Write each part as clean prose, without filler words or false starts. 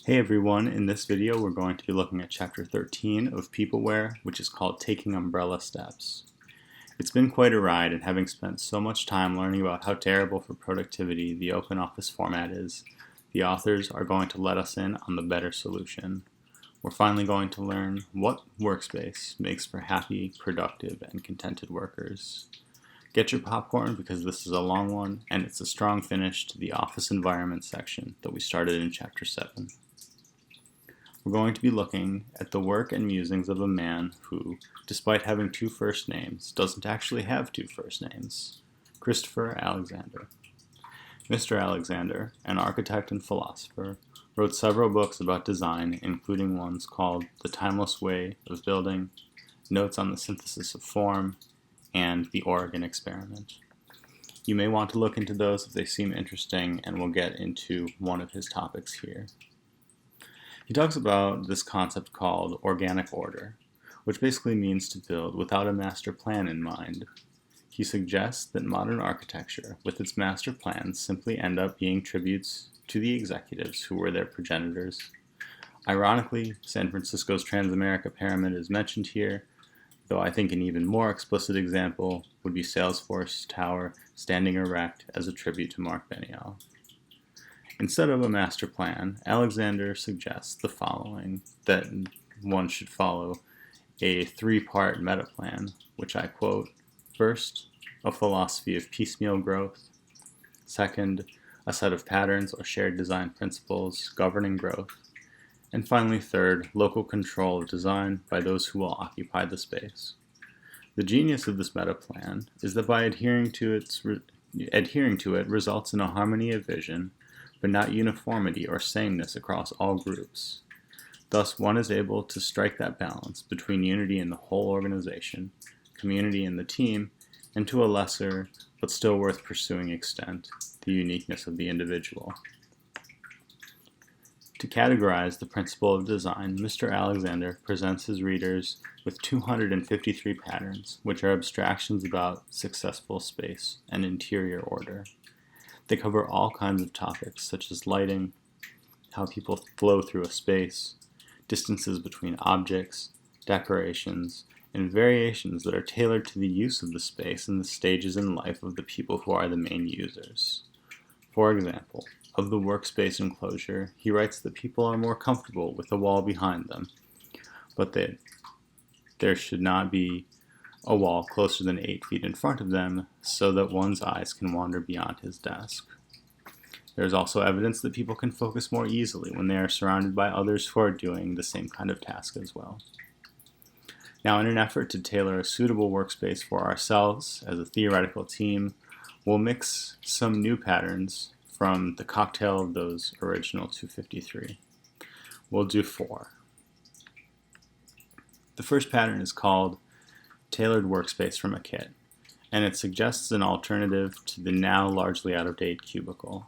Hey everyone, in this video we're going to be looking at Chapter 13 of Peopleware, which is called Taking Umbrella Steps. It's been quite a ride, and having spent so much time learning about how terrible for productivity the OpenOffice format is, the authors are going to let us in on the better solution. We're finally going to learn what Workspace makes for happy, productive, and contented workers. Get your popcorn because this is a long one, and it's a strong finish to the Office Environment section that we started in Chapter 7. We're going to be looking at the work and musings of a man who, despite having two first names, doesn't actually have two first names: Christopher Alexander. Mr. Alexander, an architect and philosopher, wrote several books about design, including ones called The Timeless Way of Building, Notes on the Synthesis of Form, and The Oregon Experiment. You may want to look into those if they seem interesting, and we'll get into one of his topics here. He talks about this concept called organic order, which basically means to build without a master plan in mind. He suggests that modern architecture, with its master plans, simply end up being tributes to the executives who were their progenitors. Ironically, San Francisco's Transamerica Pyramid is mentioned here, though I think an even more explicit example would be Salesforce Tower standing erect as a tribute to Mark Benioff. Instead of a master plan, Alexander suggests the following: that one should follow a three-part meta plan, which I quote: first, a philosophy of piecemeal growth; second, a set of patterns or shared design principles governing growth; and finally, third, local control of design by those who will occupy the space. The genius of this meta plan is that by adhering to it results in a harmony of vision, but not uniformity or sameness across all groups. Thus, one is able to strike that balance between unity in the whole organization, community in the team, and to a lesser, but still worth pursuing extent, the uniqueness of the individual. To categorize the principle of design, Mr. Alexander presents his readers with 253 patterns, which are abstractions about successful space and interior order. They cover all kinds of topics, such as lighting, how people flow through a space, distances between objects, decorations, and variations that are tailored to the use of the space and the stages in life of the people who are the main users. For example, of the workspace enclosure, he writes that people are more comfortable with a wall behind them, but that there should not be a wall closer than 8 feet in front of them so that one's eyes can wander beyond his desk. There is also evidence that people can focus more easily when they are surrounded by others who are doing the same kind of task as well. Now, in an effort to tailor a suitable workspace for ourselves as a theoretical team, we'll mix some new patterns from the cocktail of those original 253. We'll do 4. The first pattern is called Tailored Workspace from a Kit, and it suggests an alternative to the now largely out-of-date cubicle.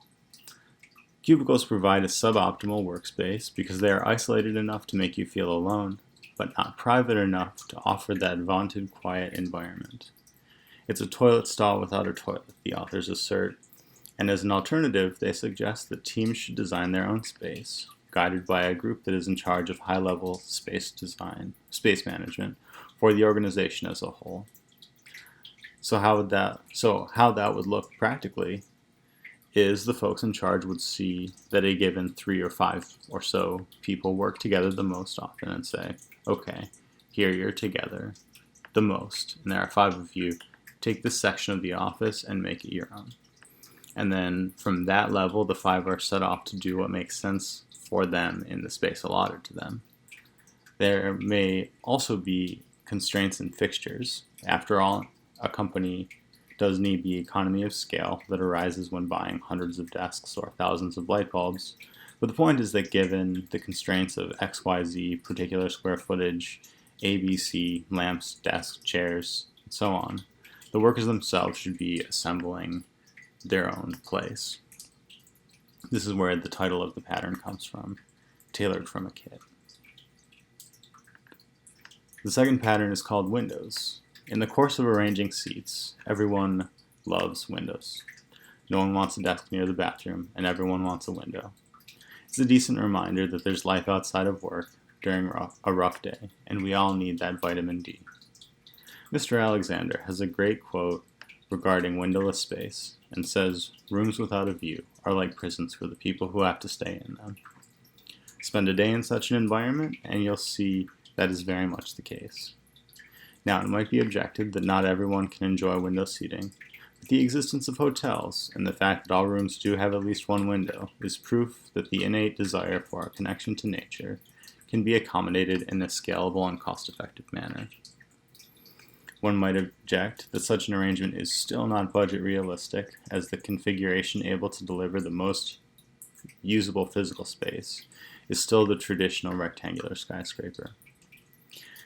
Cubicles provide a suboptimal workspace because they are isolated enough to make you feel alone, but not private enough to offer that vaunted quiet environment. It's a toilet stall without a toilet, the authors assert, and as an alternative, they suggest that teams should design their own space, guided by a group that is in charge of high-level space management for the organization as a whole. So how that would look practically is the folks in charge would see that a given 3 or 5 or so people work together the most often and say, okay, here you're together the most, and there are 5 of you. Take this section of the office and make it your own. And then from that level, the 5 are set off to do what makes sense for them in the space allotted to them. There may also be constraints in fixtures. After all, a company does need the economy of scale that arises when buying hundreds of desks or thousands of light bulbs. But the point is that given the constraints of XYZ, particular square footage, ABC, lamps, desks, chairs, and so on, the workers themselves should be assembling their own place. This is where the title of the pattern comes from, Tailored from a Kit. The second pattern is called Windows. In the course of arranging seats, everyone loves windows. No one wants a desk near the bathroom, and everyone wants a window. It's a decent reminder that there's life outside of work during a rough day, and we all need that vitamin D. Mr. Alexander has a great quote regarding windowless space and says, "Rooms without a view are like prisons for the people who have to stay in them." Spend a day in such an environment and you'll see that is very much the case. Now, it might be objected that not everyone can enjoy window seating, but the existence of hotels and the fact that all rooms do have at least one window is proof that the innate desire for a connection to nature can be accommodated in a scalable and cost-effective manner. One might object that such an arrangement is still not budget realistic, as the configuration able to deliver the most usable physical space is still the traditional rectangular skyscraper.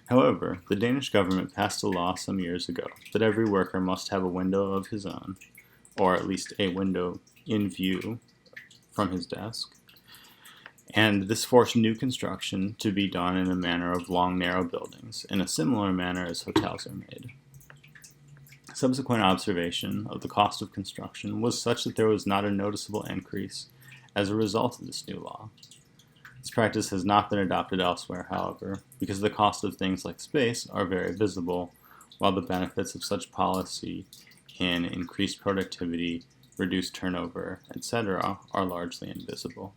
However, the Danish government passed a law some years ago that every worker must have a window of his own, or at least a window in view from his desk, and this forced new construction to be done in a manner of long, narrow buildings, in a similar manner as hotels are made. Subsequent observation of the cost of construction was such that there was not a noticeable increase as a result of this new law. This practice has not been adopted elsewhere, however, because the cost of things like space are very visible, while the benefits of such policy in increased productivity, reduced turnover, etc. are largely invisible.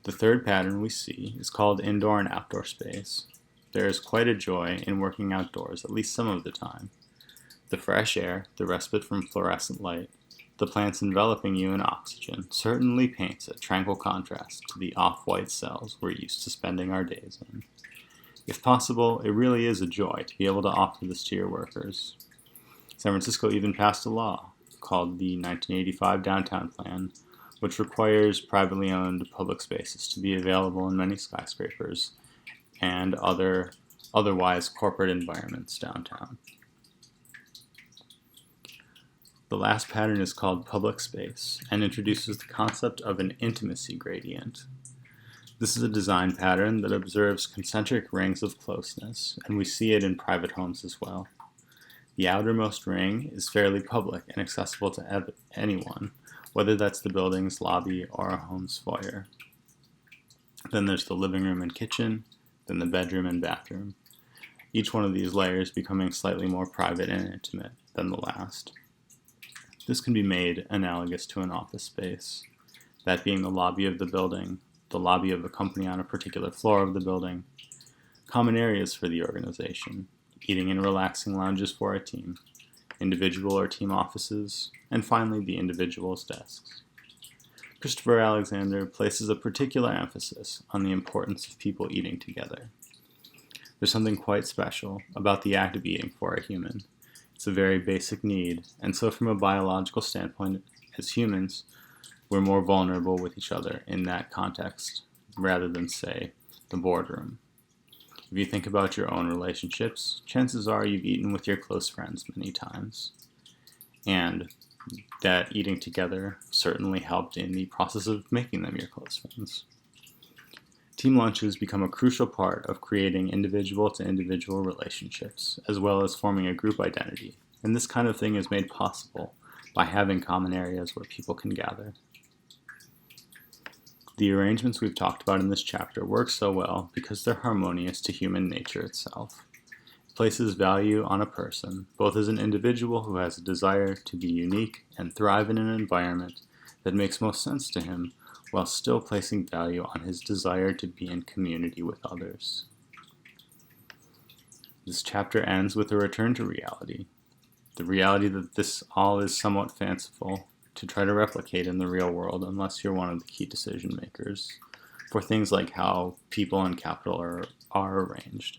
The third pattern we see is called indoor and outdoor space. There is quite a joy in working outdoors at least some of the time. The fresh air, the respite from fluorescent light, the plants enveloping you in oxygen certainly paints a tranquil contrast to the off-white cells we're used to spending our days in. If possible, it really is a joy to be able to offer this to your workers. San Francisco even passed a law called the 1985 Downtown Plan, which requires privately owned public spaces to be available in many skyscrapers and otherwise corporate environments downtown. The last pattern is called public space and introduces the concept of an intimacy gradient. This is a design pattern that observes concentric rings of closeness, and we see it in private homes as well. The outermost ring is fairly public and accessible to anyone, whether that's the building's lobby or a home's foyer. Then there's the living room and kitchen, then the bedroom and bathroom, each one of these layers becoming slightly more private and intimate than the last. This can be made analogous to an office space, that being the lobby of the building, the lobby of a company on a particular floor of the building, common areas for the organization, eating and relaxing lounges for a team, individual or team offices, and finally the individual's desks. Christopher Alexander places a particular emphasis on the importance of people eating together. There's something quite special about the act of eating for a human. It's a very basic need, and so from a biological standpoint, as humans, we're more vulnerable with each other in that context, rather than, say, the boardroom. If you think about your own relationships, chances are you've eaten with your close friends many times, and that eating together certainly helped in the process of making them your close friends. Team lunches become a crucial part of creating individual-to-individual relationships, as well as forming a group identity, and this kind of thing is made possible by having common areas where people can gather. The arrangements we've talked about in this chapter work so well because they're harmonious to human nature itself. It places value on a person, both as an individual who has a desire to be unique and thrive in an environment that makes most sense to him, while still placing value on his desire to be in community with others. This chapter ends with a return to reality, the reality that this all is somewhat fanciful to try to replicate in the real world unless you're one of the key decision makers for things like how people and capital are arranged.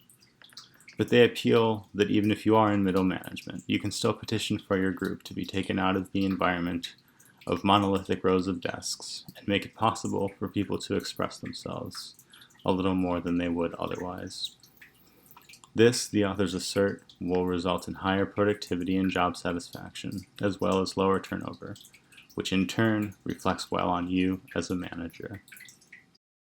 But they appeal that even if you are in middle management, you can still petition for your group to be taken out of the environment of monolithic rows of desks and make it possible for people to express themselves a little more than they would otherwise. This, the authors assert, will result in higher productivity and job satisfaction, as well as lower turnover, which in turn reflects well on you as a manager.